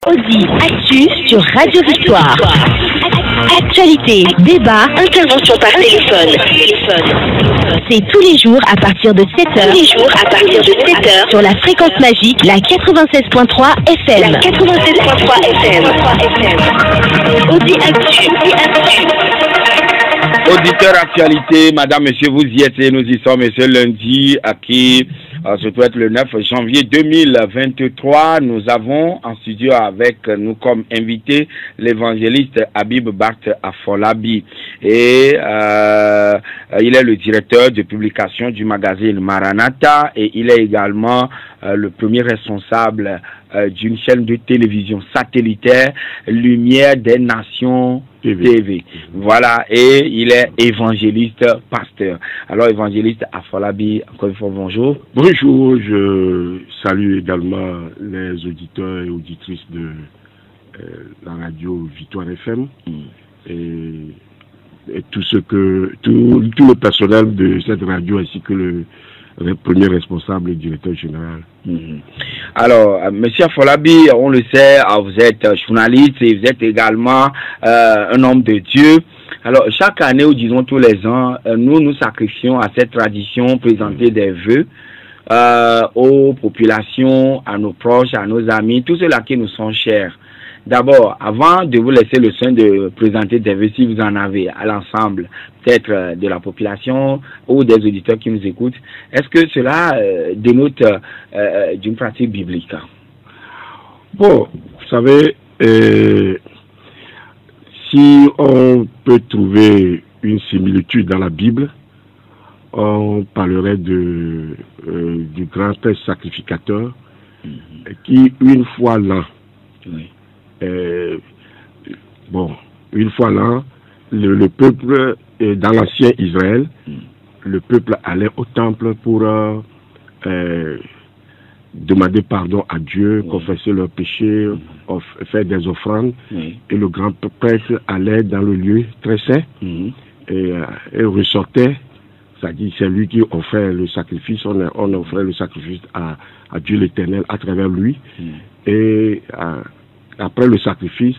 Audi Actu sur Radio Victoire. Actualité, débat, intervention par téléphone. C'est tous les jours à partir de 7h. Sur la fréquence magique, la 96.3 FM. Audi Actu. Auditeur actualité, madame, monsieur, vous y êtes et nous y sommes, et ce lundi, qui se doit être le 9 janvier 2023. Nous avons en studio avec nous comme invité l'évangéliste Habib Barth Afolabi. Et il est le directeur de publication du magazine Maranatha et il est également le premier responsable d'une chaîne de télévision satellitaire, Lumière des Nations TV. Voilà, et il est évangéliste pasteur. Alors, évangéliste Afolabi, encore une fois, bonjour. Bonjour, je salue également les auditeurs et auditrices de la radio Victoire FM et tout le personnel de cette radio ainsi que le premier responsable et directeur général. Alors, monsieur Afolabi, on le sait, vous êtes journaliste et vous êtes également un homme de Dieu. Alors, chaque année, ou disons tous les ans, nous sacrifions à cette tradition, présenter des vœux aux populations, à nos proches, à nos amis, tous ceux-là qui nous sont chers. D'abord, avant de vous laisser le soin de présenter des vœux, si vous en avez à l'ensemble, peut-être de la population ou des auditeurs qui nous écoutent, est-ce que cela dénote d'une pratique biblique? Bon, vous savez, si on peut trouver une similitude dans la Bible, on parlerait du grand père sacrificateur qui, une fois l'an, une fois l'an, le peuple, dans l'ancien Israël, le peuple allait au temple pour demander pardon à Dieu, confesser leurs péchés, faire des offrandes. Et le grand prêtre allait dans le lieu très saint et ressortait. C'est-à-dire, c'est lui qui offrait le sacrifice, on offrait le sacrifice à Dieu l'Éternel à travers lui. Et après le sacrifice,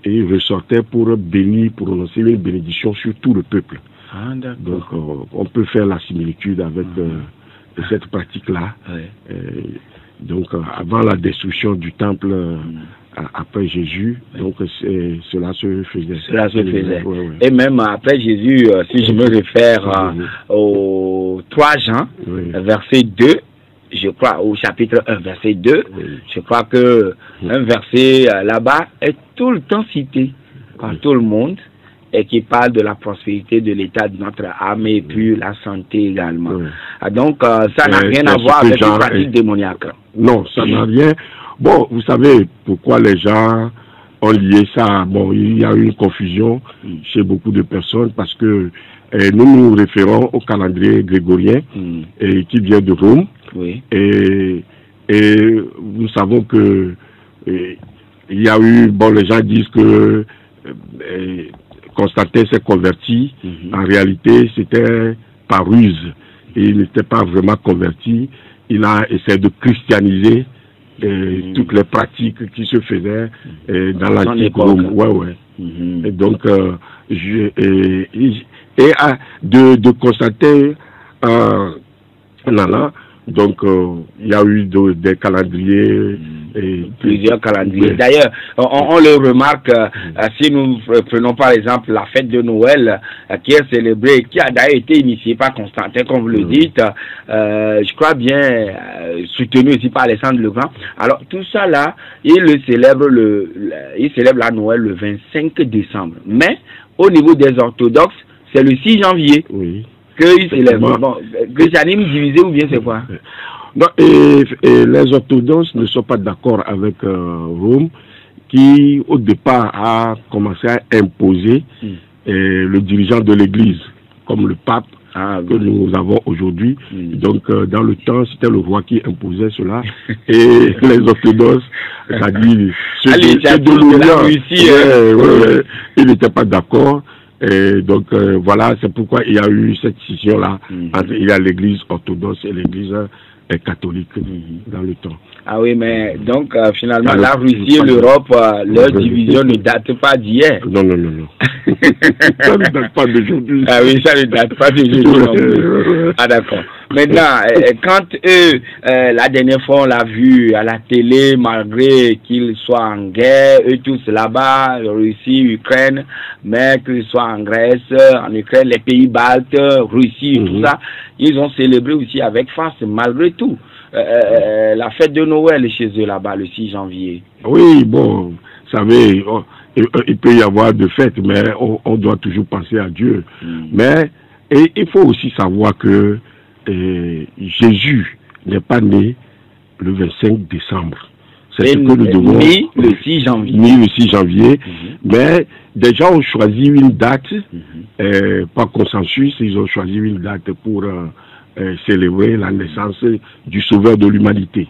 il ressortait pour bénir, pour prononcer une bénédiction sur tout le peuple. Donc, on peut faire la similitude avec cette pratique-là. Donc, avant la destruction du temple, après Jésus, donc cela se faisait. Cela se faisait. Et même après Jésus, si je me réfère au 3 Jean, verset 2, je crois, au chapitre 1, verset 2, je crois que un verset là-bas est tout le temps cité par tout le monde et qui parle de la prospérité de l'état de notre âme et puis la santé également. Donc, ça n'a rien à voir avec une pratique démoniaque. Non, ça n'a rien. Bon, vous savez pourquoi les gens ont lié ça. Bon, il y a eu une confusion chez beaucoup de personnes parce que nous nous référons au calendrier grégorien qui vient de Rome. Et nous savons que il y a eu, bon, les gens disent que Constantin s'est converti. En réalité, c'était par ruse. Il n'était pas vraiment converti. Il a essayé de christianiser toutes les pratiques qui se faisaient dans l'antique Rome. Et donc, de Constantin donc, il y a eu des calendriers. Plusieurs calendriers. D'ailleurs, on le remarque, si nous prenons par exemple la fête de Noël, qui est célébrée, qui a d'ailleurs été initiée par Constantin, comme vous le dites, je crois bien, soutenu aussi par Alexandre le Grand. Alors, tout ça là, il célèbre la Noël le 25 décembre. Mais, au niveau des orthodoxes, c'est le 6 janvier. Que célèbrent. Bon, christianisme divisé ou bien c'est quoi? Non, et les orthodoxes ne sont pas d'accord avec Rome, qui au départ a commencé à imposer le dirigeant de l'Église, comme le pape que nous avons aujourd'hui. Donc dans le temps, c'était le roi qui imposait cela, et les orthodoxes, c'est-à-dire ceux de l'Orient, ils n'étaient pas d'accord. Et donc voilà, c'est pourquoi il y a eu cette scission-là entre l'église orthodoxe et l'église catholique dans le temps. Ah oui, mais donc finalement, la Russie et l'Europe, leur division ne date pas d'hier. Non. Ça ne date pas d'aujourd'hui. Ah oui, ça ne date pas d'aujourd'hui. Ah d'accord. Maintenant, quand eux, la dernière fois, on l'a vu à la télé, malgré qu'ils soient en guerre, eux tous là-bas, Russie, Ukraine, mais qu'ils soient en Grèce, en Ukraine, les pays baltes, Russie, tout ça, ils ont célébré aussi avec force, malgré tout, la fête de Noël chez eux là-bas, le 6 janvier. Oui, bon, vous savez, il peut y avoir de fêtes, mais on doit toujours penser à Dieu. Mais il faut aussi savoir que Jésus n'est pas né le 25 décembre. C'est ce que nous devons... Ni le 6 janvier. Ni le 6 janvier. Mais des gens ont choisi une date, par consensus, ils ont choisi une date pour célébrer la naissance du Sauveur de l'humanité.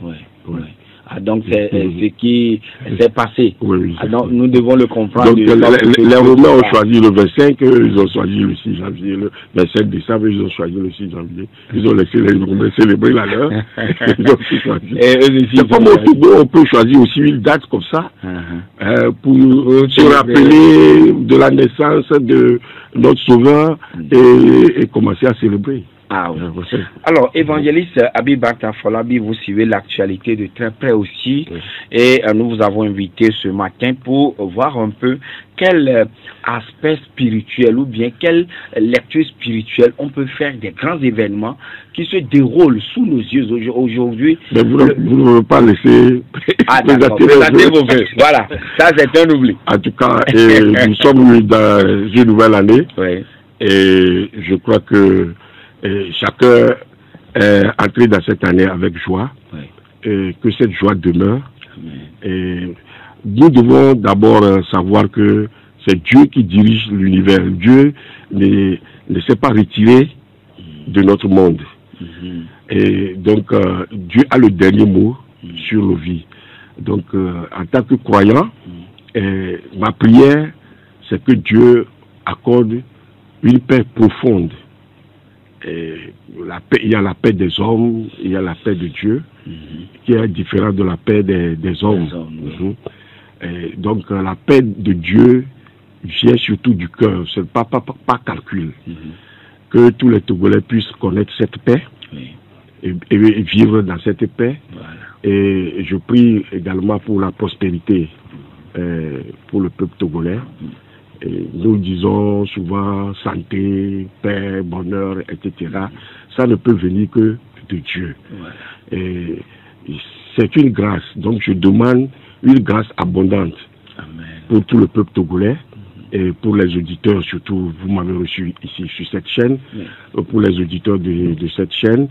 Ah, donc c'est ce qui s'est passé. Oui, ah, donc nous devons le comprendre. Donc les Romains ont choisi le 25, ils ont choisi le 6 janvier, le 27 décembre, ils ont choisi le 6 janvier. Ils ont laissé les Romains célébrer la leur. Ils ont aussi choisi. C'est comme au Togo, on peut choisir aussi une date comme ça, pour se rappeler de la naissance de notre Sauveur et commencer à célébrer. Ah oui. Alors, évangéliste Habib Folabi, vous suivez l'actualité de très près aussi, et nous vous avons invité ce matin pour voir un peu quel aspect spirituel ou bien quelle lecture spirituelle on peut faire des grands événements qui se déroulent sous nos yeux aujourd'hui. Mais vous ne pouvez pas laisser... Ah d'accord, présentez vos vœux. Voilà, ça c'est un oubli. En tout cas, nous sommes dans une nouvelle année, et je crois que chacun est entré dans cette année avec joie, et que cette joie demeure. Et nous devons d'abord savoir que c'est Dieu qui dirige l'univers. Dieu ne s'est pas retiré de notre monde. Et donc, Dieu a le dernier mot sur nos vies. Donc, en tant que croyant, ma prière, c'est que Dieu accorde une paix profonde. La paix, il y a la paix des hommes, il y a la paix de Dieu, qui est différente de la paix des hommes. Et donc la paix de Dieu vient surtout du cœur, c'est pas calcul. Que tous les Togolais puissent connaître cette paix et vivre dans cette paix. Et je prie également pour la prospérité pour le peuple togolais. Et nous disons souvent santé, paix, bonheur, etc. Ça ne peut venir que de Dieu. Et c'est une grâce. Donc je demande une grâce abondante pour tout le peuple togolais et pour les auditeurs, surtout vous m'avez reçu ici sur cette chaîne, pour les auditeurs de cette chaîne.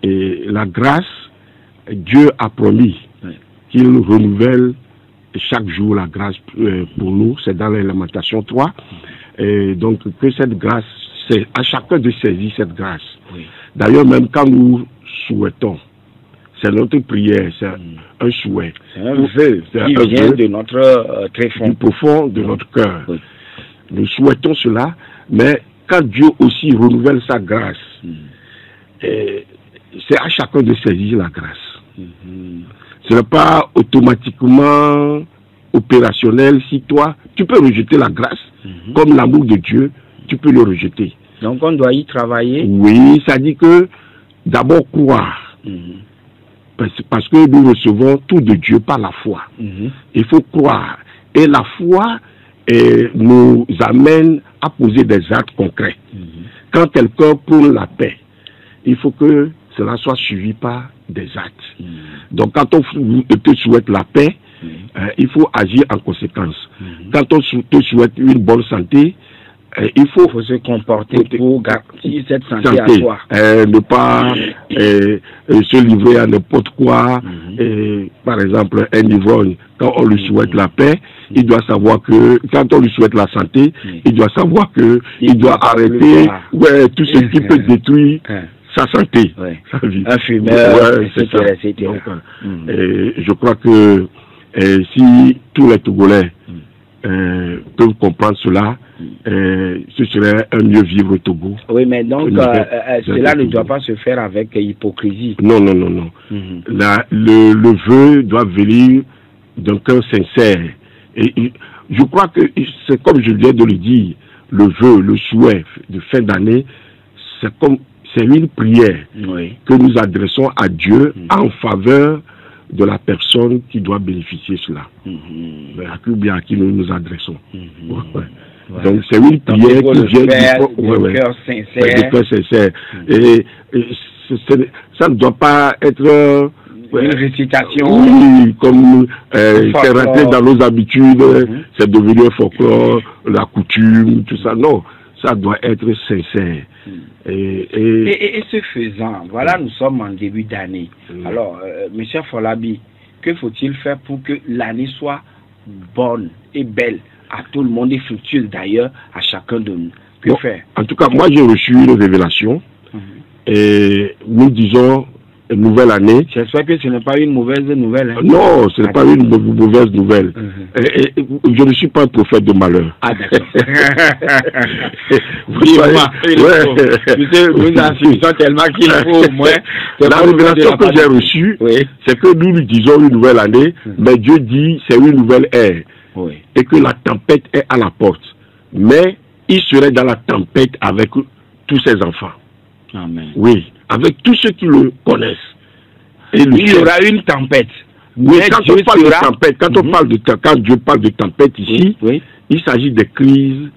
Et la grâce, Dieu a promis qu'il renouvelle chaque jour la grâce pour nous, c'est dans les Lamentations 3. Et donc que cette grâce, c'est à chacun de saisir cette grâce. D'ailleurs, même quand nous souhaitons, c'est notre prière, c'est un souhait. C'est un vœu qui vient de notre tréfonds. Du profond de notre cœur. Nous souhaitons cela, mais quand Dieu aussi renouvelle sa grâce, c'est à chacun de saisir la grâce. Ce n'est pas automatiquement opérationnel si toi, tu peux rejeter la grâce, comme l'amour de Dieu, tu peux le rejeter. Donc on doit y travailler. Oui, ça dit que d'abord croire. Parce que nous recevons tout de Dieu par la foi. Il faut croire. Et la foi nous amène à poser des actes concrets. Quand quelqu'un prône la paix, il faut que cela soit suivi par des actes. Donc quand on te souhaite la paix, il faut agir en conséquence. Quand on te souhaite une bonne santé, il faut se comporter pour garantir cette santé à soi. Ne pas se livrer à n'importe quoi. Par exemple, un ivrogne, quand on lui souhaite la paix, il doit savoir que, quand on lui souhaite la santé, il doit savoir que il doit arrêter tout ce qui peut détruire sa santé, sa vie. Un fumeur, etc. Donc, je crois que si tous les Togolais peuvent comprendre cela, ce serait un mieux vivre au Togo. Oui, mais donc cela ne doit pas se faire avec hypocrisie. Non, non, non, non. Le vœu doit venir d'un cœur sincère. Et je crois que c'est comme je viens de le dire, le vœu, le souhait de fin d'année, c'est une prière que nous adressons à Dieu en faveur de la personne qui doit bénéficier cela. À qui nous nous adressons. Voilà. Donc c'est une prière qui vient du cœur sincère. Et ça ne doit pas être une récitation. Oui, comme c'est rentré dans nos habitudes, c'est devenu un folklore, la coutume, tout ça. Non, ça doit être sincère. Et ce faisant, voilà, nous sommes en début d'année. Alors, monsieur Folabi, que faut-il faire pour que l'année soit bonne et belle à tout le monde et fructueuse d'ailleurs à chacun de nous? Que faire? En tout cas, moi j'ai reçu une révélation et nous disons nouvelle année. J'espère que ce n'est pas une mauvaise nouvelle. Hein? Non, ce n'est pas une mauvaise nouvelle. Je ne suis pas un prophète de malheur. Ah, d'accord. Nous insistons tellement qu'il faut au moins. La révélation que j'ai reçue, c'est que nous disons une nouvelle année, mais Dieu dit c'est une nouvelle ère. Et que la tempête est à la porte. Mais il serait dans la tempête avec tous ses enfants. Amen. Oui, avec tous ceux qui le connaissent. Et il y aura une tempête. Oui, quand on parle de tempête, quand Dieu parle de tempête ici, il s'agit de crises,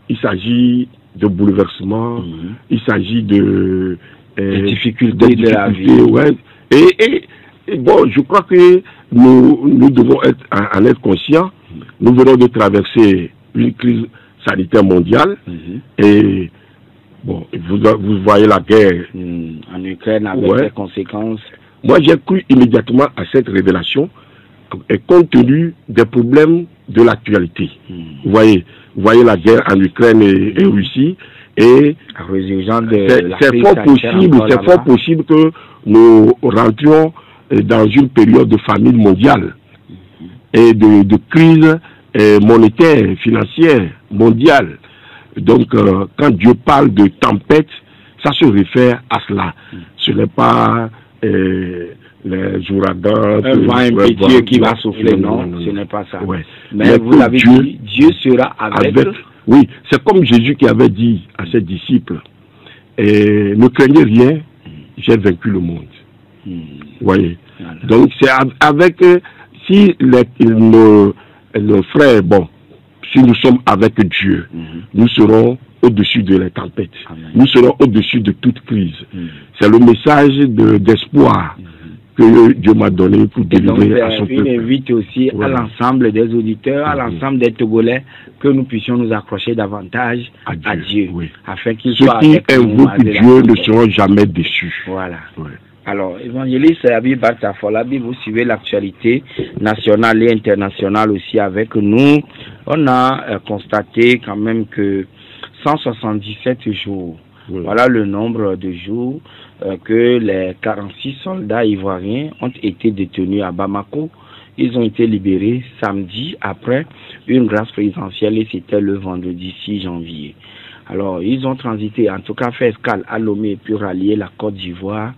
il s'agit de bouleversements, il s'agit de difficultés de la vie. Et bon, je crois que nous devons en être conscients. Nous venons de traverser une crise sanitaire mondiale et bon, vous voyez la guerre en Ukraine avec ses conséquences. Moi, j'ai cru immédiatement à cette révélation et compte tenu des problèmes de l'actualité. Vous voyez la guerre en Ukraine et Russie et c'est fort possible que nous rentrions dans une période de famine mondiale et de crise monétaire, financière, mondiale. Donc, quand Dieu parle de tempête, ça se réfère à cela. Ce n'est pas les ouragans, un vent impétueux qui va souffler, non, ce n'est pas ça. Mais vous l'avez dit, Dieu sera avec. Oui, c'est comme Jésus qui avait dit à ses disciples, ne craignez rien, j'ai vaincu le monde. Vous voyez. Voilà. Donc, c'est avec, si nos frères, bon, si nous sommes avec Dieu, nous serons au-dessus de la tempête. Nous serons au-dessus de toute crise. C'est le message d'espoir que Dieu m'a donné pour délivrer à son peuple. Il invite aussi à l'ensemble des auditeurs, à l'ensemble des Togolais, que nous puissions nous accrocher davantage à Dieu, afin qu'il soit avec nous. Ceux qui invoquent Dieu ne seront jamais déçus. Voilà. Alors, évangéliste Abi Barta Folabi, vous suivez l'actualité nationale et internationale aussi avec nous. On a constaté quand même que 177 jours, voilà le nombre de jours que les 46 soldats ivoiriens ont été détenus à Bamako. Ils ont été libérés samedi après une grâce présidentielle et c'était le vendredi 6 janvier. Alors, ils ont transité, en tout cas fait escale à Lomé puis rallier la Côte d'Ivoire.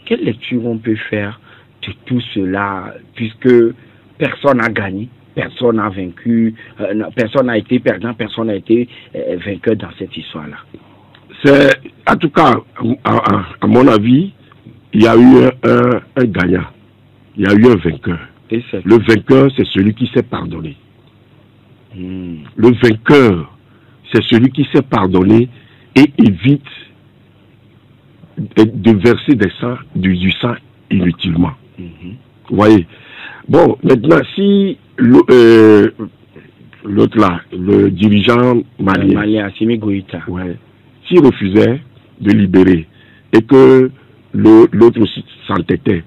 Quelle lecture on peut faire de tout cela, puisque personne n'a gagné, personne n'a vaincu, personne n'a été perdant, personne n'a été vainqueur dans cette histoire-là? En tout cas, à mon avis, il y a eu un gagnant, il y a eu un vainqueur. Le vainqueur, c'est celui qui s'est pardonné. Le vainqueur, c'est celui qui s'est pardonné et évite de verser du sang inutilement. Vous voyez. Bon, maintenant, si l'autre là, le dirigeant malien, Assimi Goïta, s'il refusait de libérer et que l'autre aussi s'entêtait,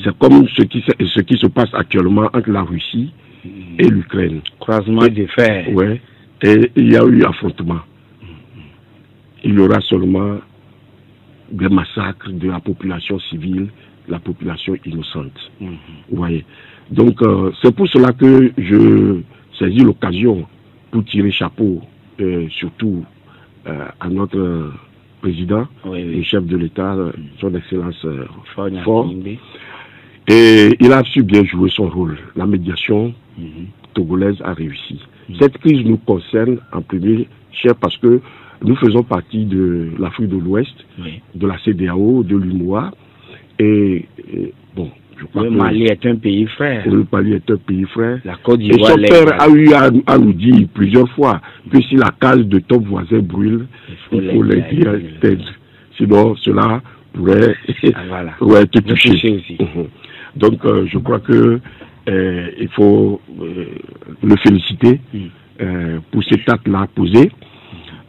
c'est comme ce qui se passe actuellement entre la Russie et l'Ukraine. Croisement des fers. Et il y a eu affrontement. Il y aura seulement des massacres de la population civile, la population innocente. Vous voyez. Donc, c'est pour cela que je saisis l'occasion pour tirer chapeau surtout à notre président, le chef de l'État, son Excellence Faure. Et il a su bien jouer son rôle. La médiation togolaise a réussi. Cette crise nous concerne en premier chef parce que nous faisons partie de l'Afrique de l'Ouest, de la CEDEAO, de l'UMOA. Et bon, je crois le Mali est un pays frère. Le Mali est un pays frère. La Côte et d'Ivoire, son père a eu à nous dire plusieurs fois que si la case de ton voisin brûle, il faut l'aider à tête. Sinon, cela pourrait te toucher aussi. Donc, je crois que il faut le féliciter pour cet acte-là posé.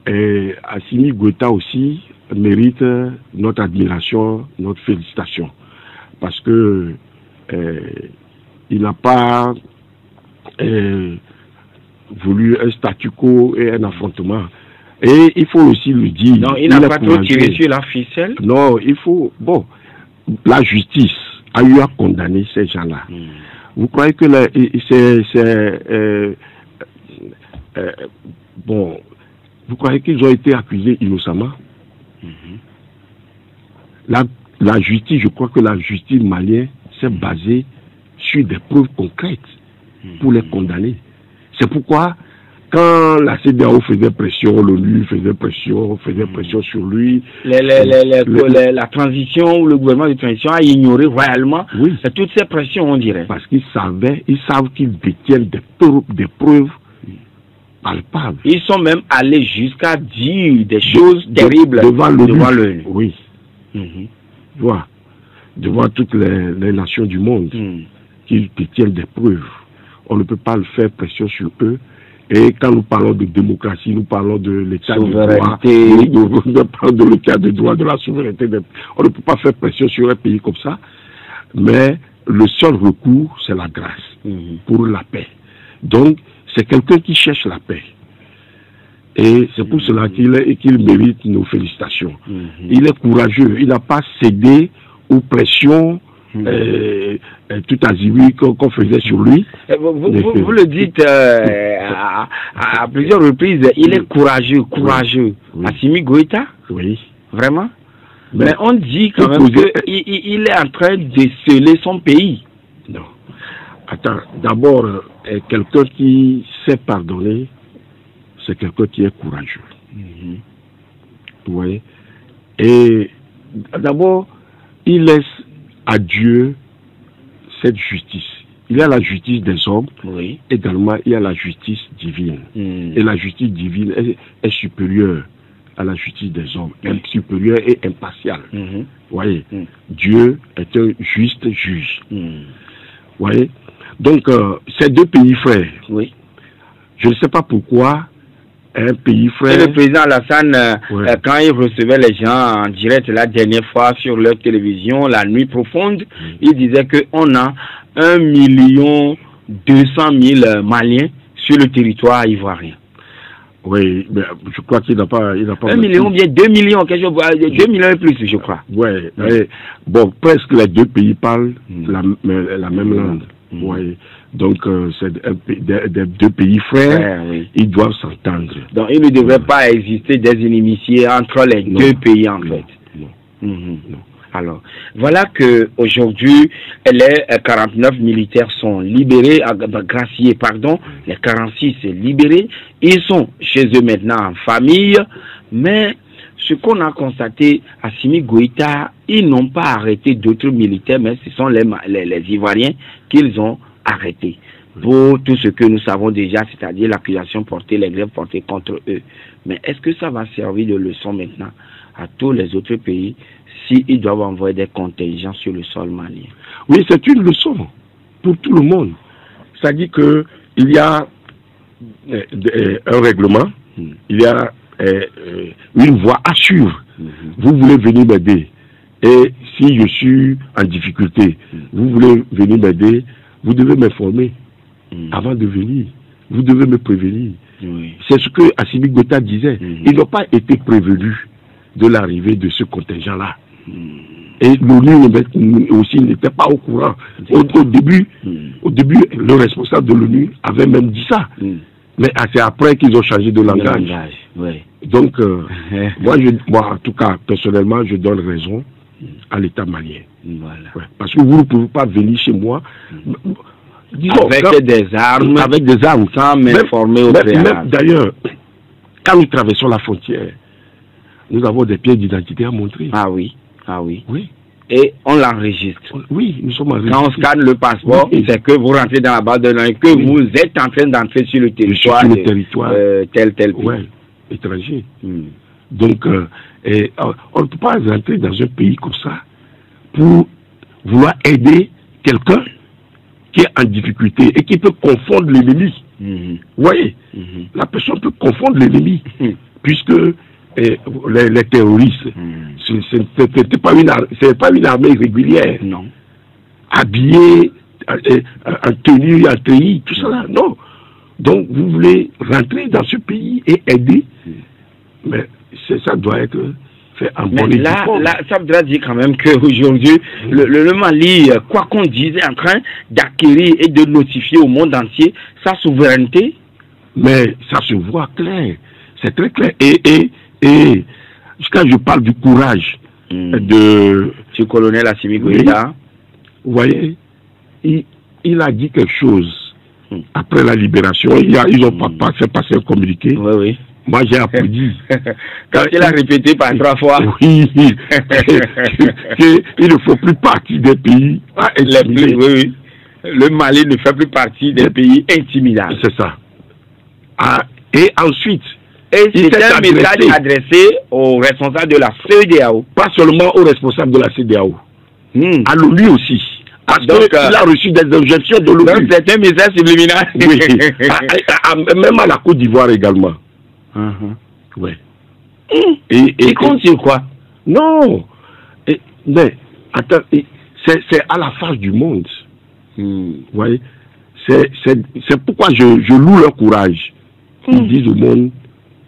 Et Assimi Goïta aussi mérite notre admiration, notre félicitation. Parce que il n'a pas voulu un statu quo et un affrontement. Et il faut aussi le dire. Non, il n'a pas trop tiré sur la ficelle. Non, il faut... Bon, la justice a eu à condamner ces gens-là. Vous croyez que bon, vous croyez qu'ils ont été accusés innocemment? La justice, je crois que la justice malienne s'est basée sur des preuves concrètes pour les condamner. C'est pourquoi, quand la CEDEAO faisait pression, l'ONU faisait pression sur lui. La transition, ou le gouvernement de transition a ignoré royalement toutes ces pressions, on dirait. Parce qu'ils savent qu'ils détiennent des preuves palpables. Ils sont même allés jusqu'à dire des choses terribles devant l'ONU. Oui. Voilà. Devant toutes les nations du monde qui détiennent des preuves. On ne peut pas le faire pression sur eux. Et quand nous parlons de démocratie, nous parlons de l'état de droit, nous parlons de l'état de droit, de la souveraineté. On ne peut pas faire pression sur un pays comme ça. Mais le seul recours, c'est la grâce pour la paix. Donc, c'est quelqu'un qui cherche la paix. Et c'est pour cela qu'il mérite nos félicitations. Il est courageux. Il n'a pas cédé aux pressions tout azimut qu'on faisait sur lui. Vous le dites à plusieurs reprises, il est courageux. Assimi Goïta? Oui. Vraiment? Mais on dit quand même qu'il est en train de sceller son pays. Non. Attends, d'abord, quelqu'un qui sait pardonner, c'est quelqu'un qui est courageux. Vous voyez? Et d'abord, il laisse à Dieu cette justice. Il y a la justice des hommes, également il y a la justice divine. Et la justice divine est supérieure à la justice des hommes, supérieure et impartiale. Vous voyez? Dieu est un juste juge. Vous voyez? Donc, ces deux pays frères, je ne sais pas pourquoi un pays frère... Et le président Alassane, quand il recevait les gens en direct la dernière fois sur leur télévision, la nuit profonde, il disait qu'on a 1 200 000 Maliens sur le territoire ivoirien. Oui, mais je crois qu'il n'a pas... 1 million, bien 2 millions, quelque chose, 2 millions et plus, je crois. Bon, presque les deux pays parlent la même langue. Donc, c'est deux pays frères, ils doivent s'entendre. Donc, il ne devrait pas exister des inimitiés entre les deux pays, en fait. Non. Alors, voilà que aujourd'hui, les 49 militaires sont libérés, graciés, pardon, les 46 sont libérés. Ils sont chez eux maintenant en famille, mais ce qu'on a constaté à Assimi Goïta, ils n'ont pas arrêté d'autres militaires, mais ce sont les Ivoiriens qu'ils ont arrêtés. Pour tout ce que nous savons déjà, c'est-à-dire l'accusation portée, les grèves portées contre eux. Mais est-ce que ça va servir de leçon maintenant à tous les autres pays s'ils doivent envoyer des contingents sur le sol malien? Oui, c'est une leçon pour tout le monde. C'est-à-dire qu'il y a un règlement, il y a une voie à suivre. Vous voulez venir m'aider. Et si je suis en difficulté, vous voulez venir m'aider, vous devez m'informer avant de venir. Vous devez me prévenir. C'est ce que Assimi Goïta disait. Ils n'ont pas été prévenus de l'arrivée de ce contingent-là. Et l'ONU aussi n'était pas au courant. Au début, le responsable de l'ONU avait même dit ça. Mais c'est après qu'ils ont changé de langage. Oui. Donc, moi, en tout cas, personnellement, je donne raison à l'État malien. Voilà. Ouais, parce que vous ne pouvez pas venir chez moi disons, avec des armes, sans m'informer au préalable. D'ailleurs, quand nous traversons la frontière, nous avons des pièces d'identité à montrer. Ah oui, ah oui. Oui. Et on l'enregistre. Oui, nous sommes enregistrés. Quand on scanne le passeport, oui, c'est que vous rentrez dans la base de données, que vous êtes en train d'entrer sur le territoire, tel pays. Ouais, étranger. Donc, on ne peut pas rentrer dans un pays comme ça pour vouloir aider quelqu'un qui est en difficulté et qui peut confondre l'ennemi. Vous voyez, la personne peut confondre l'ennemi, puisque les terroristes, c'est pas une armée régulière, non, habillée, en tenue, en treillis, tout ça là, non. Donc vous voulez rentrer dans ce pays et aider, mais ça doit être fait en bonne et due forme. Là, ça voudrait dire quand même qu'aujourd'hui, le Mali, quoi qu'on dise, est en train d'acquérir et de notifier au monde entier sa souveraineté. Mais ça se voit clair, c'est très clair. Et quand je parle du courage du colonel Assimi Goïta, vous voyez, il a dit quelque chose après la libération. Ils ont pas fait passer un communiqué. Oui, oui. Moi, j'ai applaudi. Quand il a répété par 3 fois. Oui, qu'il ne faut plus partie des pays intimidés. Oui. Le Mali ne fait plus partie des pays intimidables. C'est ça. Et ensuite, c'est un message adressé aux responsables de la CEDEAO. Pas seulement aux responsables de la CEDEAO. À l'ONU aussi. Parce qu'il a reçu des injections de l'ONU. C'est un message subliminal. Oui. Même à la Côte d'Ivoire également. Ouais. Et compte sur quoi? Non. Mais, attends, c'est à la face du monde. Vous voyez? C'est pourquoi je loue leur courage. Ils disent au monde,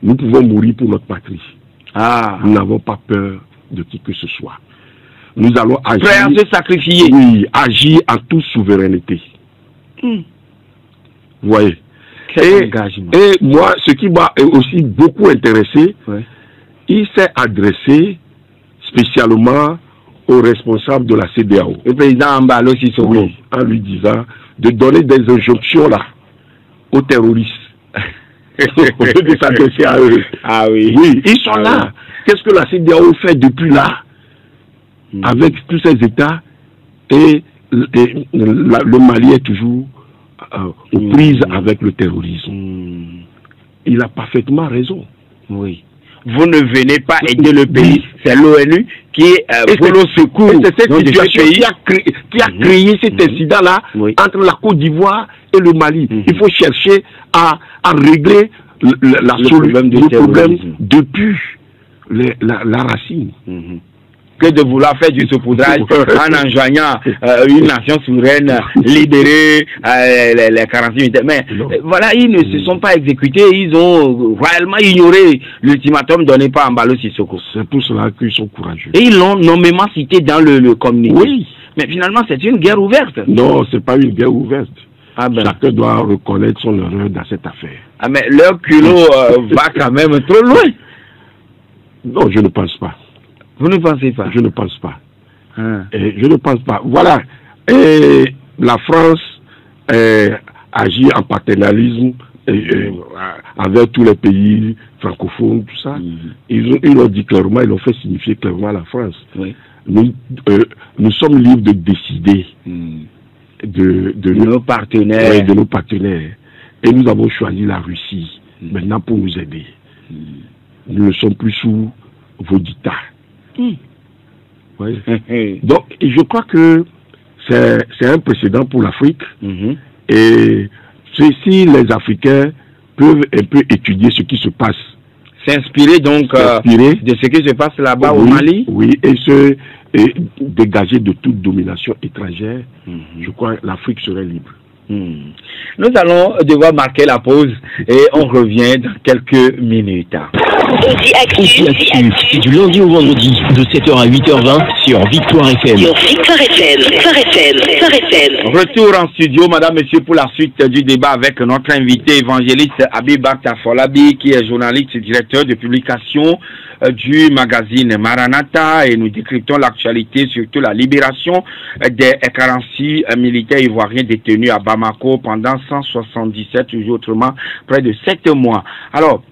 nous pouvons mourir pour notre patrie. Nous n'avons pas peur de qui que ce soit. Nous allons agir. Prêt à se sacrifier. Oui, agir en toute souveraineté. Vous voyez? Et moi, ce qui m'a aussi beaucoup intéressé, il s'est adressé spécialement aux responsables de la CEDEAO. Le président Embalo Sissoko. Oui, en lui disant de donner des injonctions là aux terroristes. Au lieu de s'adresser à eux. Ah oui. Oui, ils sont là. Qu'est-ce que la CEDEAO fait depuis là avec tous ces États et le Mali est toujours aux prises avec le terrorisme. Il a parfaitement raison. Oui. Vous ne venez pas aider le pays. C'est l'ONU qui est pour le secours. C'est cette situation qui a créé cet incident-là entre la Côte d'Ivoire et le Mali. Il faut chercher à régler le problème depuis la racine. Que de vouloir faire du saupoudrage en enjoignant une nation souveraine libérer les 48 militaires. Mais voilà, ils ne se sont pas exécutés, ils ont réellement ignoré l'ultimatum donné par Embalo Sissoko. C'est pour cela qu'ils sont courageux. Et ils l'ont nommément cité dans le communiqué. Oui. Mais finalement, c'est une guerre ouverte. Non, c'est pas une guerre ouverte. Chacun doit reconnaître son erreur dans cette affaire. Mais leur culot va quand même trop loin. Non, je ne pense pas. Vous ne pensez pas? Je ne pense pas. Je ne pense pas. Voilà. Et la France agit en paternalisme avec tous les pays francophones, tout ça. Ils l'ont dit clairement, ils l'ont fait signifier clairement à la France. Nous sommes libres de décider de nos partenaires. Oui, de nos partenaires. Et nous avons choisi la Russie maintenant pour nous aider. Nous ne sommes plus sous vos dictats. Donc, je crois que c'est un précédent pour l'Afrique. Et si les Africains peuvent un peu étudier ce qui se passe. S'inspirer donc de ce qui se passe là-bas au Mali. Oui, et dégager de toute domination étrangère. Je crois que l'Afrique serait libre. Nous allons devoir marquer la pause et on revient dans quelques minutes. Aussi actu, du lundi au vendredi de 7h à 8h20 sur Victoire FM. Sur Victoire FM, Victoire FM, Victoire FM. Retour en studio, madame, monsieur, pour la suite du débat avec notre invité évangéliste Abibat Afolabi, qui est journaliste et directeur de publication du magazine Maranatha, et nous décryptons l'actualité, surtout la libération des 46 militaires ivoiriens détenus à Bamako pendant 177 jours, autrement près de 7 mois. Alors,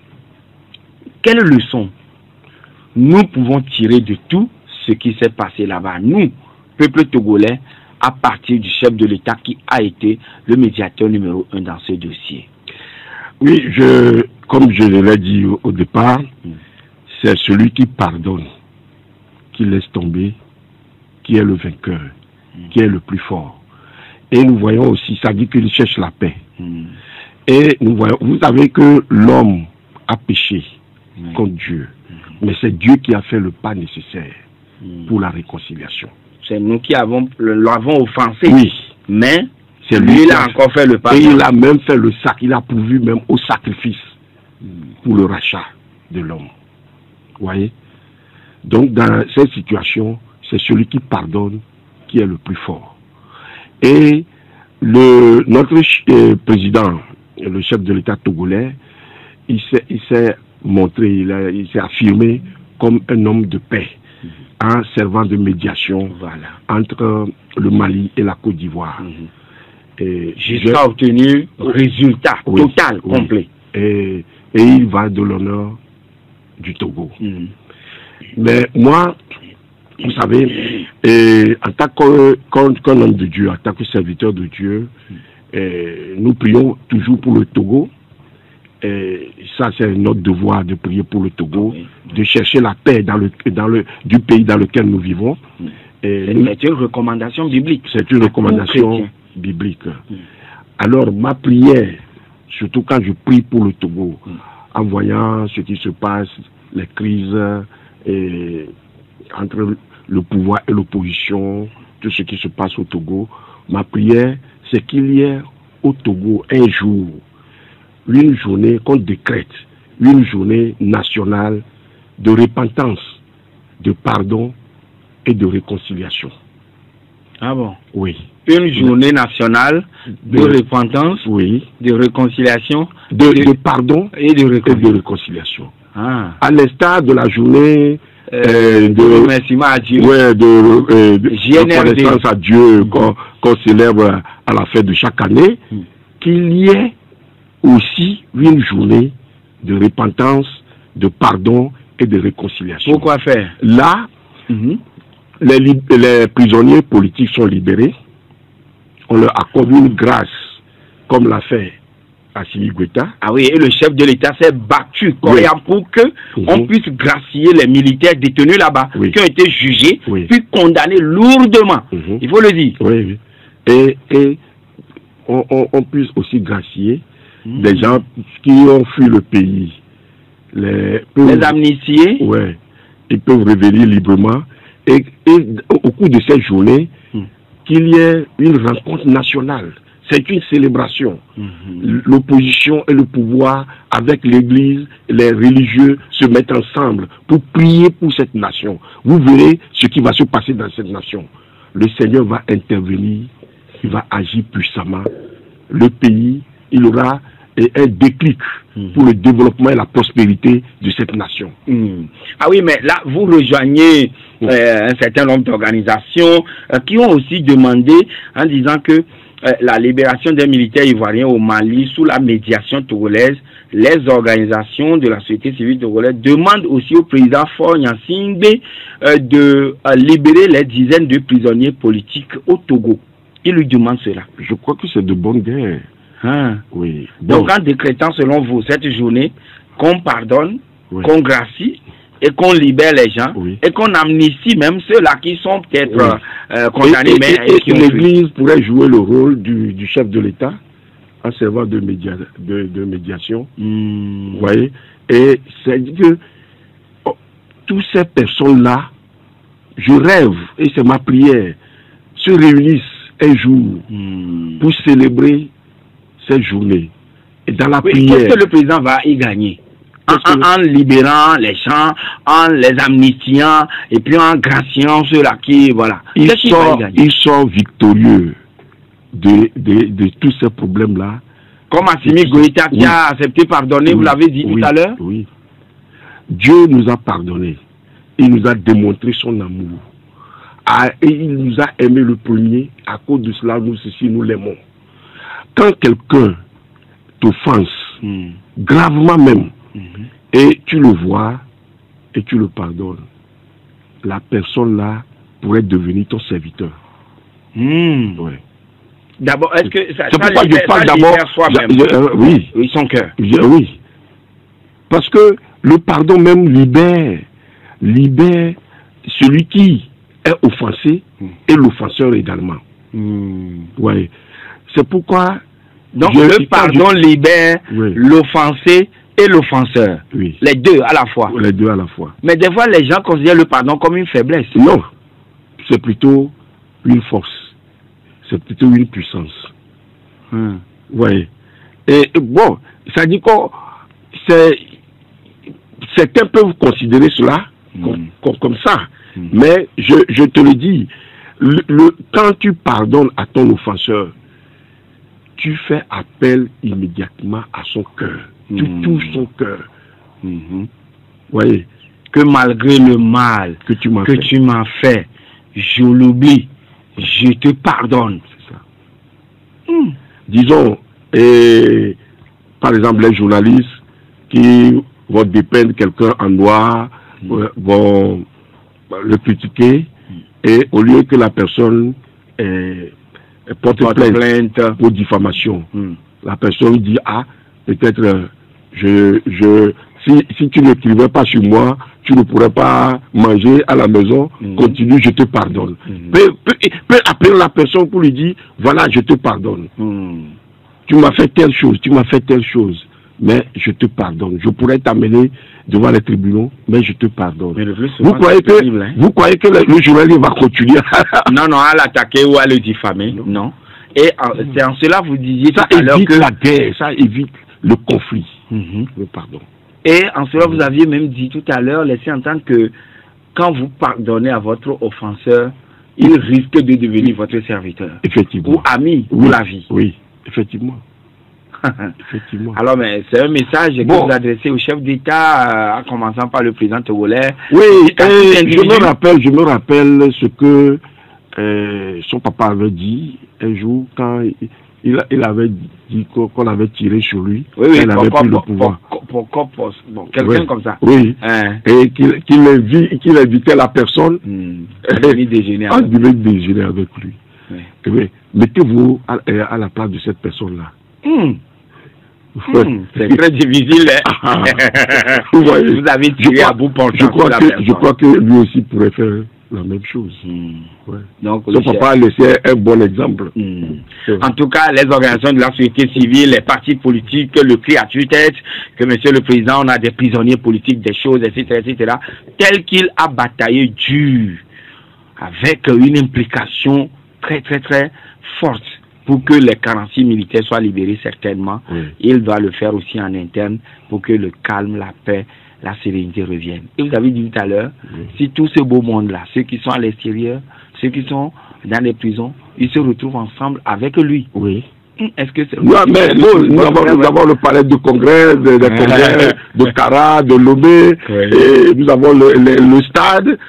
quelle leçon nous pouvons tirer de tout ce qui s'est passé là-bas, nous, peuple togolais, à partir du chef de l'État qui a été le médiateur numéro 1 dans ce dossier? Oui, comme je l'ai dit au départ, c'est celui qui pardonne, qui laisse tomber, qui est le vainqueur, qui est le plus fort. Et nous voyons aussi, ça dit qu'il cherche la paix. Et nous voyons, vous savez que l'homme a péché contre Dieu, mais c'est Dieu qui a fait le pas nécessaire pour la réconciliation. C'est nous qui l'avons offensé. Oui. Mais c'est lui, il a encore fait le pas. Et il a même fait le sac, il a pourvu même au sacrifice pour le rachat de l'homme. Vous voyez? Donc dans cette situation, c'est celui qui pardonne qui est le plus fort. Et notre président, le chef de l'État togolais, il s'est montré, il s'est affirmé comme un homme de paix, en servant de médiation entre le Mali et la Côte d'Ivoire. Jusqu'à obtenir résultat total, complet. Et il va de l'honneur du Togo. Mais moi, vous savez, en tant qu'homme de Dieu, en tant que serviteur de Dieu, nous prions toujours pour le Togo. Et ça, c'est notre devoir de prier pour le Togo, de chercher la paix du pays dans lequel nous vivons. C'est une recommandation biblique. C'est une recommandation biblique. Alors, ma prière, surtout quand je prie pour le Togo, en voyant ce qui se passe, les crises entre le pouvoir et l'opposition, tout ce qui se passe au Togo, ma prière, c'est qu'il y ait au Togo un jour, une journée qu'on décrète, une journée nationale de repentance, de pardon et de réconciliation. Ah bon? Oui. Une journée nationale de repentance, de réconciliation, de pardon et de réconciliation. Ah. À l'instar de la journée de remerciement à Dieu, de reconnaissance à Dieu qu'on célèbre à la fin de chaque année, qu'il y ait aussi une journée de repentance, de pardon et de réconciliation. Pourquoi faire? Là, les prisonniers politiques sont libérés. On leur accorde une grâce, comme l'a fait Assimi Goïta. Ah oui, et le chef de l'État s'est battu pour que on puisse gracier les militaires détenus là-bas, qui ont été jugés, puis condamnés lourdement. Il faut le dire. Oui. Et on puisse aussi gracier des gens qui ont fui le pays. Les amnistiés. Oui. Ils peuvent revenir librement. Et au cours de cette journée, qu'il y ait une rencontre nationale. C'est une célébration. L'opposition et le pouvoir, avec l'Église, les religieux se mettent ensemble pour prier pour cette nation. Vous verrez ce qui va se passer dans cette nation. Le Seigneur va intervenir, il va agir puissamment. Le pays, il aura un déclic pour le développement et la prospérité de cette nation. Ah oui, mais là, vous rejoignez un certain nombre d'organisations qui ont aussi demandé, en disant que la libération des militaires ivoiriens au Mali sous la médiation togolaise, les organisations de la société civile togolaise demandent aussi au président Faure Gnassingbé de libérer les dizaines de prisonniers politiques au Togo. Il lui demande cela. Je crois que c'est de bonne guerre. Oui. Donc en décrétant selon vous cette journée, qu'on pardonne, qu'on gracie et qu'on libère les gens et qu'on amnistie même ceux-là qui sont peut-être condamnés. Et l'Église pourrait jouer le rôle du chef de l'État en servant de médiation. Vous voyez? Et c'est que toutes ces personnes-là, je rêve, et c'est ma prière, se réunissent un jour pour célébrer cette journée. Et dans la prière... Qu'est-ce que le président va y gagner en libérant les gens, en les amnistiant, et puis en graciant ceux-là qui... Voilà. Il sort victorieux de tous ces problèmes-là. Comme Assimi Goïta qui a accepté pardonner, vous l'avez dit tout à l'heure. Oui. Dieu nous a pardonné. Il nous a démontré son amour. Et il nous a aimé le premier. À cause de cela, nous aussi, nous l'aimons. Quand quelqu'un t'offense, gravement même, et tu le vois, et tu le pardonnes, la personne-là pourrait devenir ton serviteur. Ouais. D'abord, est-ce que ça pourquoi je parle d'abord oui, son cœur. Oui. Parce que le pardon même libère celui qui est offensé et l'offenseur également. Ouais. C'est pourquoi... Donc le pardon libère l'offensé et l'offenseur. Oui. Les deux à la fois. Les deux à la fois. Mais des fois, les gens considèrent le pardon comme une faiblesse. Non. C'est plutôt une force. C'est plutôt une puissance. Ouais. Et bon, ça dit quoi? Certains peuvent considérer cela comme ça. Mais je te le dis, quand tu pardonnes à ton offenseur, tu fais appel immédiatement à son cœur. Tu touches son cœur. Voyez. Que malgré le mal que tu m'as fait, je l'oublie. Je te pardonne. C'est ça. Disons, par exemple, les journalistes qui vont dépeindre quelqu'un en noir, vont le critiquer, et au lieu que la personne porte plainte pour diffamation, la personne dit, peut-être, si tu n'écrivais pas sur moi, tu ne pourrais pas manger à la maison, continue, je te pardonne. Peut appeler la personne pour lui dire, voilà, je te pardonne. Tu m'as fait telle chose, mais je te pardonne. Je pourrais t'amener devant les tribunaux, mais je te pardonne. Mais vous croyez que le journaliste va continuer Non, à l'attaquer ou à le diffamer, non. Et c'est en cela vous disiez ça tout à l'heure que la guerre, ça évite le conflit, le pardon. Et en cela vous aviez même dit tout à l'heure, laissez entendre que quand vous pardonnez à votre offenseur, il risque de devenir votre serviteur. Effectivement. Ou ami pour la vie. Oui, effectivement. Effectivement. Alors, mais c'est un message que vous adressez au chef d'État, en commençant par le président togolais. Oui, je me rappelle ce que son papa avait dit un jour quand il avait dit qu'on avait tiré sur lui. Oui, il avait pris le pouvoir. Quelqu'un comme ça. Oui. Et qu'il invitait la personne à venir déjeuner avec lui. Oui. Mettez-vous à la place de cette personne-là. C'est très difficile. Vous avez tiré à bout portant. Je crois que lui aussi pourrait faire la même chose. Donc, son papa a laissé un bon exemple. En tout cas, les organisations de la société civile, les partis politiques, le cri à tue-tête, que monsieur le président, on a des prisonniers politiques, des choses, etc., tel qu'il a bataillé dur, avec une implication très, très, très forte pour que les 46 militaires soient libérés certainement. Il doit le faire aussi en interne pour que le calme, la paix, la sérénité reviennent. Et vous avez dit tout à l'heure, si tout ce beau monde-là, ceux qui sont à l'extérieur, ceux qui sont dans les prisons, ils se retrouvent ensemble avec lui. Oui. Est-ce que c'est... nous avons le palais de congrès, de Kara, de Lomé, et nous avons le stade,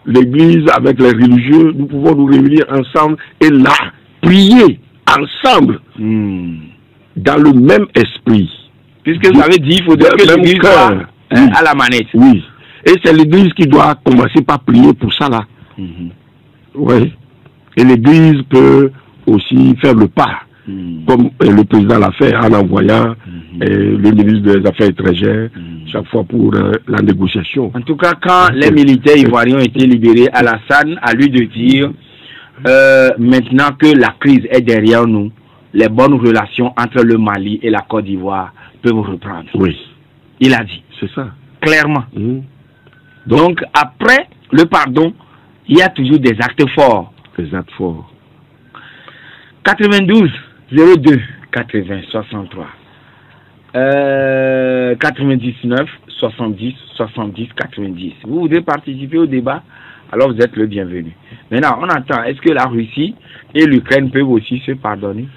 l'église avec les religieux. Nous pouvons nous réunir ensemble et là, prier ensemble dans le même esprit. Puisque vous avez dit, il faudrait que l'église soit à la manette. Oui. Et c'est l'église qui doit commencer par prier pour ça là. Oui. Et l'église peut aussi faire le pas, comme le président l'a fait en envoyant le ministre des Affaires étrangères chaque fois pour la négociation. En tout cas, quand les militaires ivoiriens ont été libérés, Alassane a lui de dire maintenant que la crise est derrière nous, les bonnes relations entre le Mali et la Côte d'Ivoire peuvent reprendre. Oui. Il a dit. C'est ça. Clairement. Donc, après le pardon, il y a toujours des actes forts. Des actes forts. 92 02 80 63 99 70 70 90. Vous voulez participer au débat? Alors vous êtes le bienvenu. Maintenant, on attend. Est-ce que la Russie et l'Ukraine peuvent aussi se pardonner?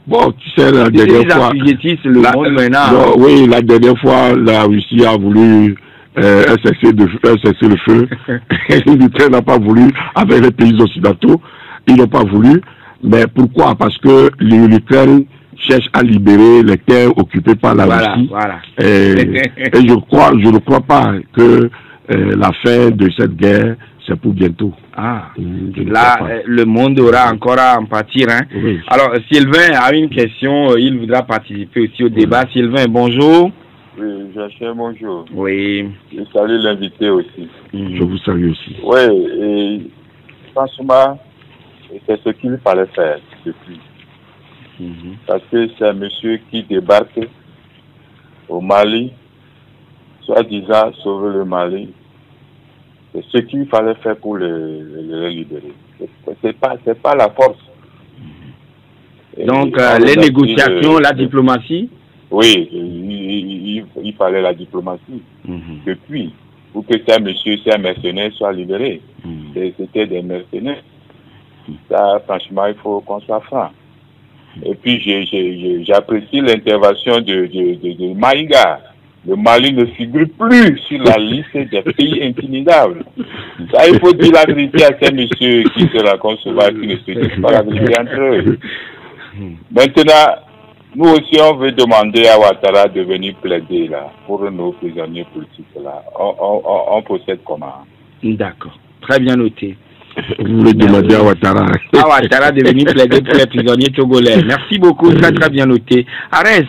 Bon, tu sais, la dernière fois... oui, la dernière fois, la Russie a voulu cesser le feu. L'Ukraine n'a pas voulu, avec les pays occidentaux. Ils n'ont pas voulu. Mais pourquoi? Parce que l'Ukraine cherche à libérer les terres occupées par la Russie. Voilà. Et je ne crois pas que la fin de cette guerre, c'est pour bientôt. Là, le monde aura encore à en pâtir. Hein? Oui. Alors, Sylvain a une question. Il voudra participer aussi au débat. Oui. Sylvain, bonjour. Oui, Jachin, bonjour. Oui. Je salue l'invité aussi. Je vous salue aussi. Oui, et franchement, c'est ce qu'il fallait faire depuis. Parce que c'est un monsieur qui débarque au Mali, soi-disant sauver le Mali. C'est ce qu'il fallait faire pour le libérer. C'est pas la force. Donc, les négociations, la diplomatie? Oui, il fallait la diplomatie. Depuis, pour que ces monsieur, ces mercenaires soient libérés. C'était des mercenaires. Ça, franchement, il faut qu'on soit franc. Et puis, j'apprécie l'intervention de Maïga. Le Mali ne figure plus sur la liste des pays intimidables. Ça, il faut dire la vérité à ces messieurs qui se racontent souvent, qui ne se disent pas la vérité entre eux. Maintenant, nous aussi, on veut demander à Ouattara de venir plaider là, pour nos prisonniers politiques là. On procède comment? D'accord. Très bien noté. Vous voulez demander à Ouattara. À Ouattara de venir plaider pour les prisonniers togolais. Merci beaucoup, très très bien noté. Arès.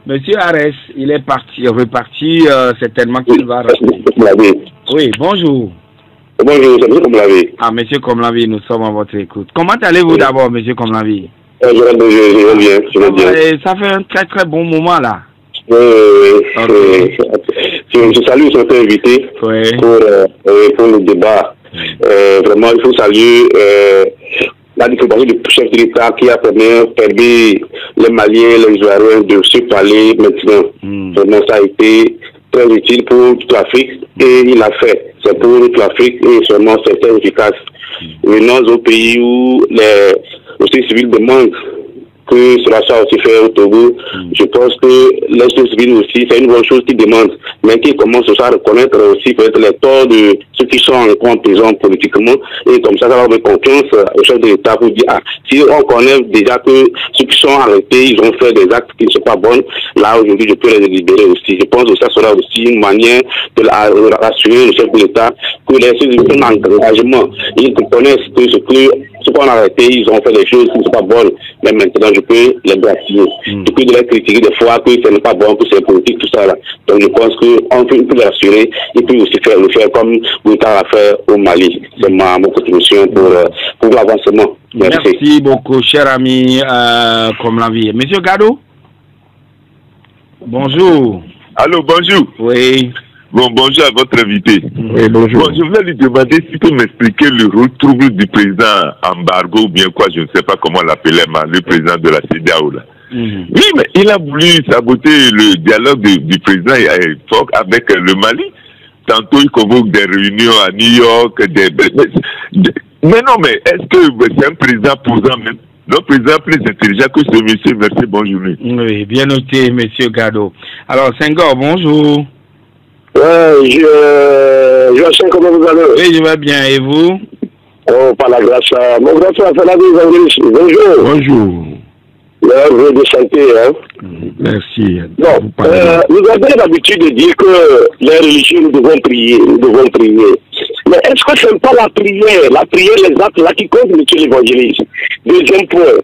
Monsieur Arès, il est reparti, certainement qu'il va rester. Oui, bonjour. Bonjour, c'est monsieur Komlavi. Ah, monsieur Komlavi, nous sommes à votre écoute. Comment allez-vous d'abord, monsieur Komlavi? Je vais bien. Ça fait un très très bon moment là. Oui. Je salue certains invités pour le débat. Vraiment, il faut saluer la diplomatie du chef de l'État qui a permis les Maliens, les Ivoiriens de se parler maintenant. Vraiment, ça a été très utile pour toute l'Afrique et il l'a fait. C'est pour toute l'Afrique et seulement c'est très efficace. Venons au pays où les sociétés civiles demandent que cela soit aussi fait au Togo. Je pense que les sociétés civiles aussi, c'est une bonne chose qu'ils demandent, mais qu'ils commencent à reconnaître aussi peut-être les torts de ceux qui sont en prison politiquement, et comme ça va avoir confiance au chef de l'État pour dire, si on connaît déjà que ceux qui sont arrêtés, ils ont fait des actes qui ne sont pas bons, là aujourd'hui je peux les libérer aussi. Je pense que ça sera aussi une manière de rassurer le chef de l'État que les ceux qui sont en engagement, ils connaissent que ce qu'on a arrêté, ils ont fait des choses qui ne sont pas bonnes, mais maintenant je peux les bâtir. Je peux les critiquer des fois que ce n'est pas bon, que c'est politique, tout ça là. Donc je pense qu'on peut les rassurer, et puis aussi le faire comme Ouattara a fait au Mali. C'est ma contribution pour l'avancement. Merci beaucoup, cher ami Komlavi. Monsieur Gado? Bonjour. Allô, bonjour. Oui. Bon, bonjour à votre invité. Oui, bonjour. Bon, je voulais lui demander s'il peut m'expliquer le rôle trouble du président Embargo, ou bien quoi, je ne sais pas comment l'appeler, le président de la CEDEAO là. Oui, mais il a voulu saboter le dialogue du président avec le Mali. Tantôt, il convoque des réunions à New York. Mais non, mais est-ce que c'est un président posant même? Le président plus intelligent que ce monsieur. Merci, bonne journée. Oui, bien noté, monsieur Gado. Alors, Senghor, bonjour. Je sais comment vous allez. Oui, je vais bien. Et vous? Oh, par la grâce. Mon grand frère Fernandez Angelis. Bonjour. Bonjour. Vous de santé, hein. Merci. Bon, vous avez l'habitude de dire que les religieux, nous devons prier. Mais est-ce que ce n'est pas la prière, les actes là qui comptent, monsieur l'évangéliste? Deuxième point.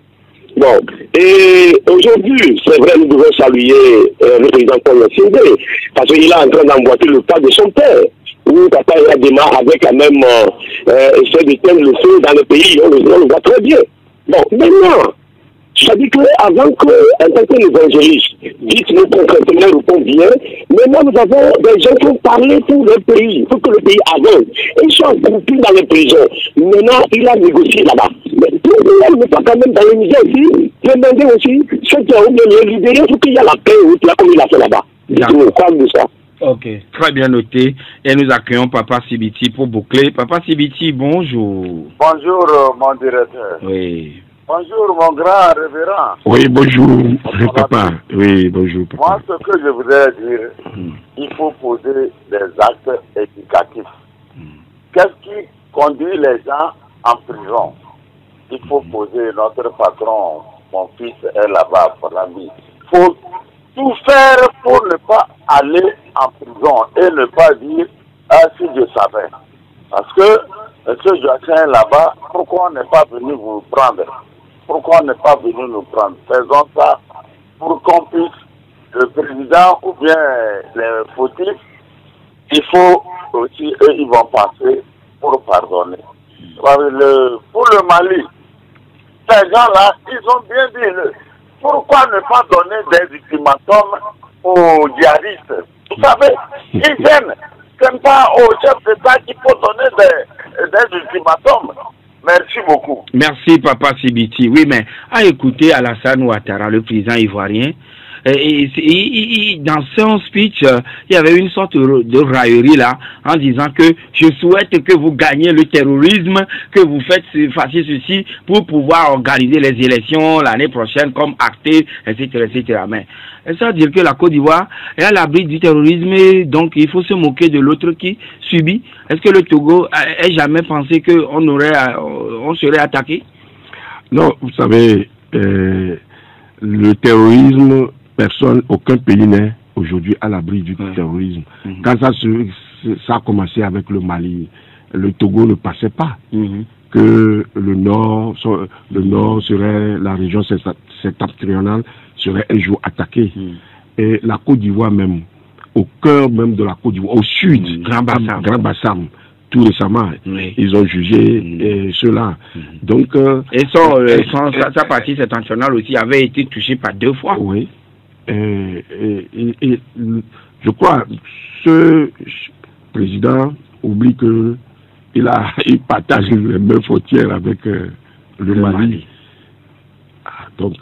Bon, et aujourd'hui, c'est vrai, nous devons saluer le président Paul Sindé, parce qu'il est en train d'emboîter le pas de son père, où papa a démarré avec la même essai d'éteindre le feu dans le pays, on le voit très bien. Bon, maintenant, C'est-à-dire qu'avant qu'un certain évangéliste dise nous concrètement le pont bien, maintenant nous avons des gens qui ont parlé pour le pays, pour que le pays avance. Ils sont groupés dans les prisons. Maintenant, il a négocié là-bas. Mais pour nous, ne pas quand même dans les misères ici, demander aussi ceux qui ont bien les libérer pour qu'il y ait la paix, comme il a fait là-bas. Je parle de ça. Ok, très bien noté. Et nous accueillons Papa Sibiti pour boucler. Papa Sibiti, bonjour. Bonjour, mon directeur. Oui. Bonjour, mon grand révérend. Oui, bonjour, papa. Oui, bonjour, papa. Moi, ce que je voudrais dire, il faut poser des actes éducatifs. Qu'est-ce qui conduit les gens en prison? Il faut poser notre patron, mon fils est là-bas pour l'ami. Il faut tout faire pour ne pas aller en prison et ne pas dire « Ah, si je savais ». Parce que M. Joachim là-bas, pourquoi on n'est pas venu vous prendre? Pourquoi on n'est pas venu nous prendre? Faisons ça pour qu'on puisse, le président ou bien les fautifs, il faut aussi, eux, ils vont passer pour pardonner. Pour le Mali, ces gens-là, ils ont bien dit, pourquoi ne pas donner des ultimatums aux djihadistes? Vous savez, ils viennent. Ce n'est pas au chef d'État qu'il faut donner des ultimatums. Merci beaucoup. Merci, Papa Sibiti. Oui, mais à écouter Alassane Ouattara, le président ivoirien, dans son speech, il y avait une sorte de raillerie là, en disant que je souhaite que vous gagnez le terrorisme, que vous fassiez ceci pour pouvoir organiser les élections l'année prochaine comme acté, etc., etc. Mais ça veut dire que la Côte d'Ivoire est à l'abri du terrorisme et donc il faut se moquer de l'autre qui subit. Est-ce que le Togo a jamais pensé qu'on serait attaqué? Non, vous savez, le terrorisme, aucun pays n'est aujourd'hui à l'abri du terrorisme. Quand ça a commencé avec le Mali, le Togo ne passait pas. Que le nord serait, la région septentrionale serait un jour attaquée. Et la Côte d'Ivoire même, au cœur même de la Côte d'Ivoire, au sud, Grand Bassam, tout récemment, ils ont jugé cela. Donc, et sa partie septentrionale aussi avait été touchée par 2 fois. Oui. Et je crois ce président oublie que il partage les mêmes frontières avec le Mali. Donc,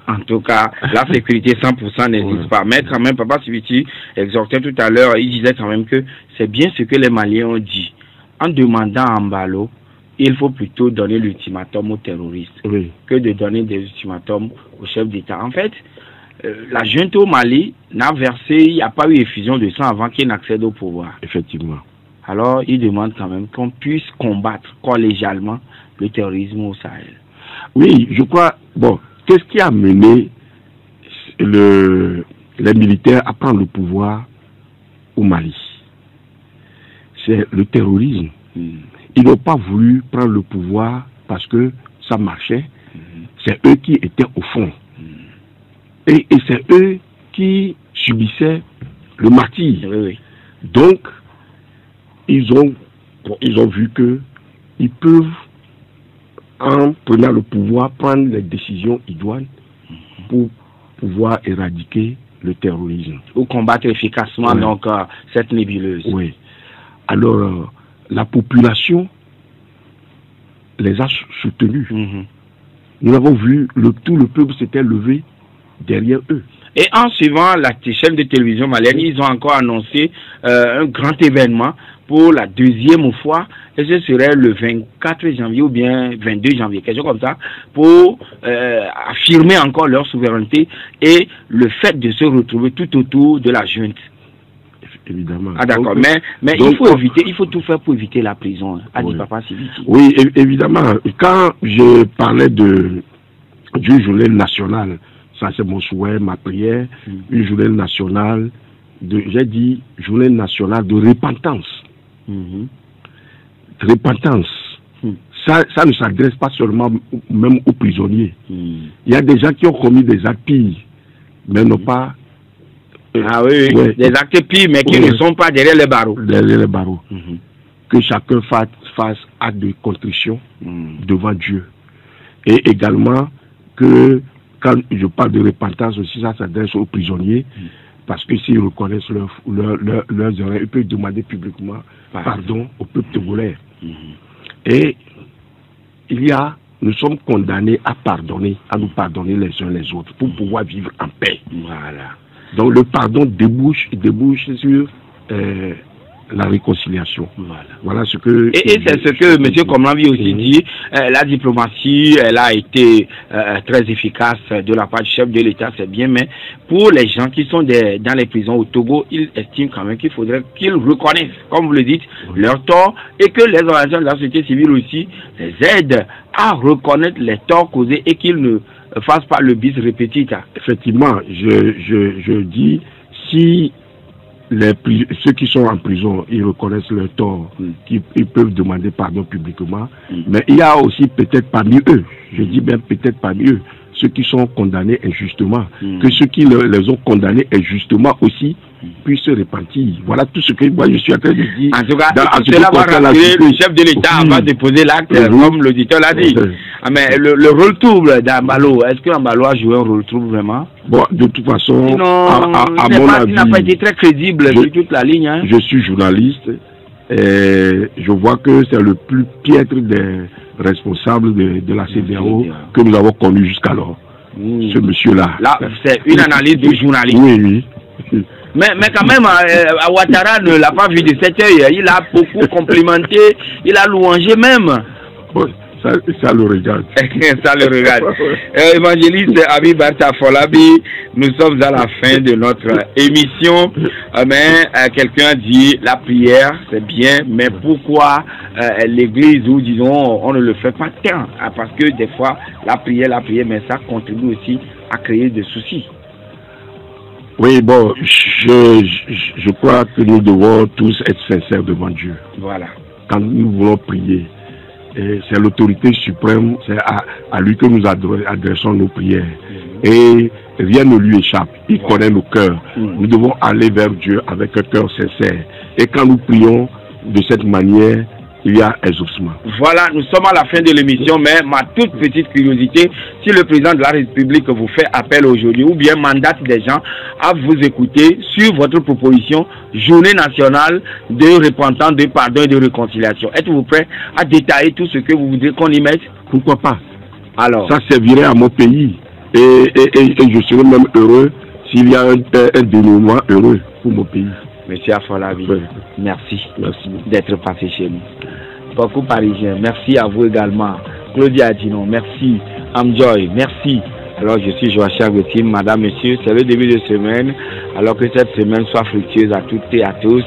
en tout cas, la sécurité 100% n'existe pas. Mais quand même, Papa Sibiti exhortait tout à l'heure, il disait quand même que c'est bien ce que les Maliens ont dit. En demandant à Mbalo, il faut plutôt donner l'ultimatum aux terroristes que de donner des ultimatums au chef d'État. En fait, la junte au Mali n'a versé, il n'y a pas eu effusion de sang avant qu'il n'accède au pouvoir. Effectivement. Alors, il demande quand même qu'on puisse combattre collégialement le terrorisme au Sahel. Oui, je crois, bon, qu'est-ce qui a mené les militaires à prendre le pouvoir au Mali? C'est le terrorisme. Ils n'ont pas voulu prendre le pouvoir parce que ça marchait. C'est eux qui étaient au fond. Et c'est eux qui subissaient le martyre. Donc, ils ont vu que ils peuvent, en prenant le pouvoir, prendre les décisions idoines pour pouvoir éradiquer le terrorisme. Ou combattre efficacement donc cette nébuleuse. Oui. Alors, la population les a soutenus. Nous avons vu, tout le peuple s'était levé derrière eux. Et en suivant la chaîne de télévision malienne, ils ont encore annoncé un grand événement pour la 2e fois, et ce serait le 24 janvier ou bien 22 janvier, quelque chose comme ça, pour affirmer encore leur souveraineté et le fait de se retrouver tout autour de la junte. Évidemment. Ah d'accord, mais il faut tout faire pour éviter la prison, a dit Papa Sibiti. Oui, évidemment. Quand je parlais d'une journée nationale, ça c'est mon souhait, ma prière, une journée nationale, j'ai dit journée nationale de repentance. Repentance. Ça ne s'adresse pas seulement même aux prisonniers. Il y a des gens qui ont commis des actes pires, mais n'ont pas... des actes pires, mais qui ne sont pas derrière les barreaux. Derrière les barreaux. Que chacun fasse acte de contrition devant Dieu. Et également que quand je parle de repentance aussi, ça s'adresse aux prisonniers, parce que s'ils reconnaissent leurs erreurs, ils peuvent demander publiquement pardon au peuple togolais. Et nous sommes condamnés à nous pardonner les uns les autres pour pouvoir vivre en paix. Voilà. Donc le pardon débouche sur la réconciliation. Voilà ce que... Et c'est ce que M. Komlambi aussi dit. La diplomatie, elle a été très efficace de la part du chef de l'État, c'est bien, mais pour les gens qui sont dans les prisons au Togo, ils estiment quand même qu'il faudrait qu'ils reconnaissent, comme vous le dites, leur tort, et que les organisations de la société civile aussi les aident à reconnaître les torts causés et qu'ils ne fassent pas le bis repetita. Effectivement, je dis, si ceux qui sont en prison, ils reconnaissent leur tort, ils peuvent demander pardon publiquement, mais il y a aussi peut-être parmi eux, je dis bien peut-être parmi eux, ceux qui sont condamnés injustement, que ceux qui les ont condamnés injustement aussi puissent se repentir. Voilà tout ce que moi je suis en train de dire. En tout cas, cela va rappeler le chef de l'État va déposer l'acte, comme l'auditeur l'a dit. Mais le rôle trouble d'Ambalo, est-ce que Ambalo a joué un rôle trouble vraiment? Bon, de toute façon, à mon avis, il n'a pas été très crédible sur toute la ligne. Hein. Je suis journaliste et je vois que c'est le plus piètre des responsables de la CEDEAO que nous avons connu jusqu'alors. Ce monsieur-là. Là, c'est une analyse du journaliste. Oui. Mais quand même, Ouattara ne l'a pas vu de cet œil. Il a beaucoup complimenté, il a louangé même. Oui. Ça le regarde. Ça le regarde. Évangéliste Habib Barta Folabi, nous sommes à la fin de notre émission. Mais quelqu'un dit la prière, c'est bien, mais pourquoi l'église, ou disons, on ne le fait pas tant? Parce que des fois, la prière, mais ça contribue aussi à créer des soucis. Oui, bon, je crois que nous devons tous être sincères devant Dieu. Voilà. Quand nous voulons prier, c'est l'autorité suprême, c'est à lui que nous adressons nos prières. Et rien ne lui échappe, il connaît nos cœurs. Nous devons aller vers Dieu avec un cœur sincère. Et quand nous prions de cette manière, il y a exaucement. Voilà, nous sommes à la fin de l'émission, mais ma toute petite curiosité, si le président de la République vous fait appel aujourd'hui, ou bien mandate des gens à vous écouter sur votre proposition Journée nationale de repentance, de pardon et de réconciliation, êtes-vous prêt à détailler tout ce que vous voudrez qu'on y mette? Pourquoi pas? Alors, ça servirait à mon pays et je serais même heureux s'il y a un dénouement heureux pour mon pays. Monsieur Afolabi, merci d'être passé chez nous. Beaucoup Parisiens, merci à vous également. Claudia Dinon, merci. Amjoy, merci. Alors je suis Joachim Gauthier, madame, monsieur, c'est le début de semaine. Alors que cette semaine soit fructueuse à toutes et à tous.